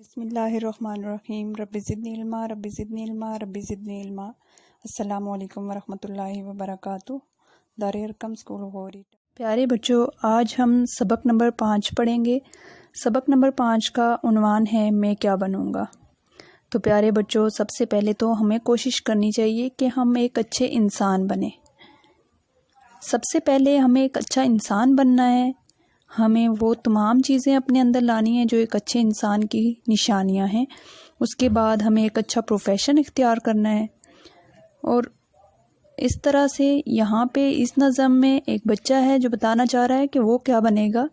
بسم اللہ الرحمن الرحیم رب زدنی علما رب زدنی علما رب زدنی علما۔ السلام علیکم ورحمۃ اللہ وبرکاتہ۔ دار ارقم اسکول غوری۔ پیارے بچوں، آج ہم سبق نمبر 5 پڑھیں گے۔ سبق نمبر 5 کا عنوان ہے میں کیا بنوں گا۔ تو پیارے بچوں، سب سے پہلے تو ہمیں کوشش کرنی چاہیے کہ ہم ایک اچھے انسان بنیں۔ سب سے پہلے ہمیں ایک اچھا انسان بننا ہے۔ ہمیں وہ تمام چیزیں اپنے اندر لانی ہیں جو ایک اچھے انسان کی نشانیاں ہیں۔ اس کے بعد ہمیں ایک اچھا پروفیشن اختیار کرنا ہے، اور اس طرح سے یہاں پہ اس نظم میں ایک بچہ ہے جو بتانا چاہ رہا ہے کہ وہ کیا بنے گا۔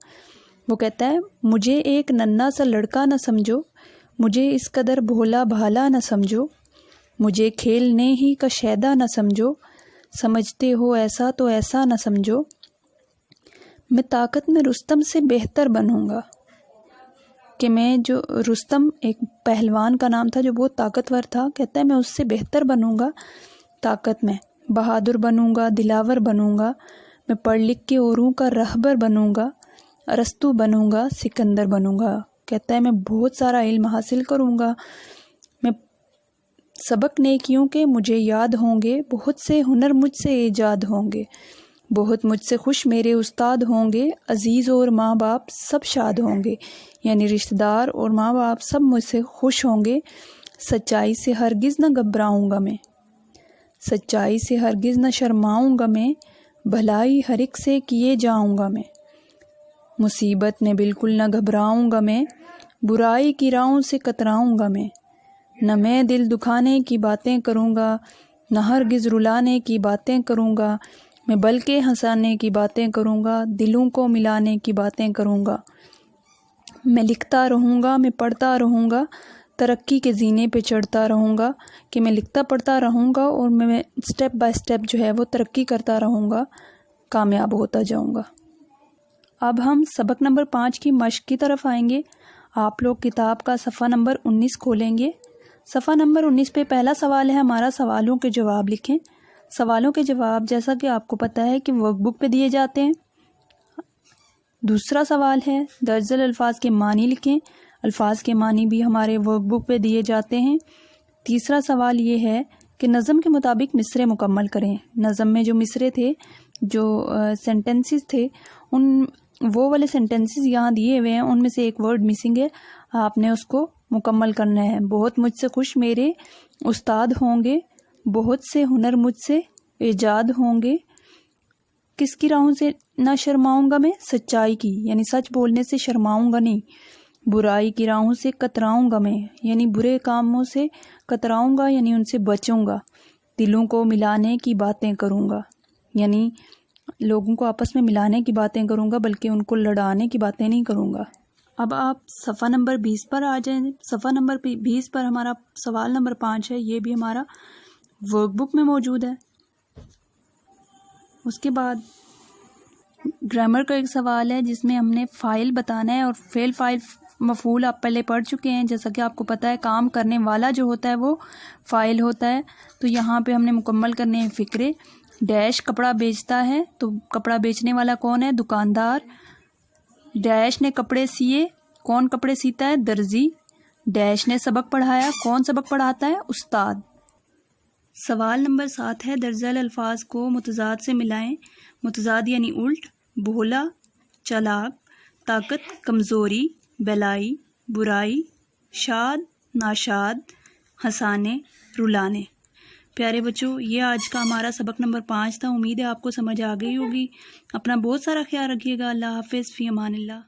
وہ کہتا ہے مجھے ایک ننھا سا لڑکا نہ سمجھو، مجھے اس قدر بھولا بھالا نہ سمجھو، مجھے کھیلنے ہی کا شیدا نہ سمجھو، سمجھتے ہو ایسا تو ایسا نہ سمجھو، میں طاقت میں رستم سے بہتر بنوں گا۔ کہ میں جو رستم ایک پہلوان کا نام تھا جو بہت طاقتور تھا، کہتا ہے میں اس سے بہتر بنوں گا طاقت میں، بہادر بنوں گا، دلاور بنوں گا، میں پڑھ لکھ کے اوروں کا رہبر بنوں گا، ارسطو بنوں گا، سکندر بنوں گا۔ کہتا ہے میں بہت سارا علم حاصل کروں گا، میں سبق نیکیوں کے مجھے یاد ہوں گے، بہت سے ہنر مجھ سے ایجاد ہوں گے، بہت مجھ سے خوش میرے استاد ہوں گے، عزیز اور ماں باپ سب شاد ہوں گے، یعنی رشتہ دار اور ماں باپ سب مجھ سے خوش ہوں گے، سچائی سے ہرگز نہ گھبراؤں گا میں، سچائی سے ہرگز نہ شرماؤں گا میں، بھلائی ہر ایک سے کیے جاؤں گا میں، مصیبت میں بالکل نہ گھبراؤں گا میں، برائی کی راہوں سے کتراؤں گا میں دل دکھانے کی باتیں کروں گا، نہ ہرگز رلانے کی باتیں کروں گا، میں بلکہ ہنسانے کی باتیں کروں گا، دلوں کو ملانے کی باتیں کروں گا، میں لکھتا رہوں گا، میں پڑھتا رہوں گا، ترقی کے زینے پہ چڑھتا رہوں گا، کہ میں لکھتا پڑھتا رہوں گا اور میں سٹیپ بائی سٹیپ جو ہے وہ ترقی کرتا رہوں گا، کامیاب ہوتا جاؤں گا۔ اب ہم سبق نمبر 5 کی مشق کی طرف آئیں گے۔ آپ لوگ کتاب کا صفحہ نمبر 19 کھولیں گے۔ صفحہ نمبر 19 پہ پہلا سوال ہے ہمارا، سوالوں کے جواب لکھیں۔ سوالوں کے جواب جیسا کہ آپ کو پتہ ہے کہ ورک بک پہ دیے جاتے ہیں۔ دوسرا سوال ہے درج ذیل الفاظ کے معنی لکھیں۔ الفاظ کے معنی بھی ہمارے ورک بک پہ دیے جاتے ہیں۔ تیسرا سوال یہ ہے کہ نظم کے مطابق مصرے مکمل کریں۔ نظم میں جو مصرے تھے، جو سینٹنسز تھے، وہ والے سینٹنسز یہاں دیے ہوئے ہیں، ان میں سے ایک ورڈ مسنگ ہے، آپ نے اس کو مکمل کرنا ہے۔ بہت مجھ سے خوش میرے استاد ہوں گے، بہت سے ہنر مجھ سے ایجاد ہوں گے، کس کی راہوں سے نہ شرماؤں گا میں، سچائی کی، یعنی سچ بولنے سے شرماؤں گا نہیں، برائی کی راہوں سے کتراؤں گا میں، یعنی برے کاموں سے کتراؤں گا، یعنی ان سے بچوں گا، دلوں کو ملانے کی باتیں کروں گا، یعنی لوگوں کو آپس میں ملانے کی باتیں کروں گا، بلکہ ان کو لڑانے کی باتیں نہیں کروں گا۔ اب آپ صفحہ نمبر 20 پر آ جائیں۔ صفحہ نمبر 20 پر ہمارا سوال نمبر 5 ہے، یہ بھی ہمارا ورک بک میں موجود ہے۔ اس کے بعد گرامر کا ایک سوال ہے جس میں ہم نے فاعل بتانا ہے، اور فعل فاعل مفعول آپ پہلے پڑھ چکے ہیں، جیسا کہ آپ کو پتہ ہے کام کرنے والا جو ہوتا ہے وہ فاعل ہوتا ہے۔ تو یہاں پہ ہم نے مکمل کرنے ہیں فقرے۔ ڈیش کپڑا بیچتا ہے، تو کپڑا بیچنے والا کون ہے؟ دکاندار۔ ڈیش نے کپڑے سیے، کون کپڑے سیتا ہے؟ درزی۔ ڈیش نے سبق پڑھایا، کون سبق پڑھاتا ہے؟ استاد۔ سوال نمبر 7 ہے درج ذیل الفاظ کو متضاد سے ملائیں۔ متضاد یعنی الٹ: بھولا، چالاک، طاقت، کمزوری، بھلائی، برائی، شاد، ناشاد، ہنسانے، رلانے۔ پیارے بچوں، یہ آج کا ہمارا سبق نمبر 5 تھا۔ امید ہے آپ کو سمجھ آ گئی ہوگی۔ اپنا بہت سارا خیال رکھیے گا۔ اللہ حافظ، فی امان اللہ۔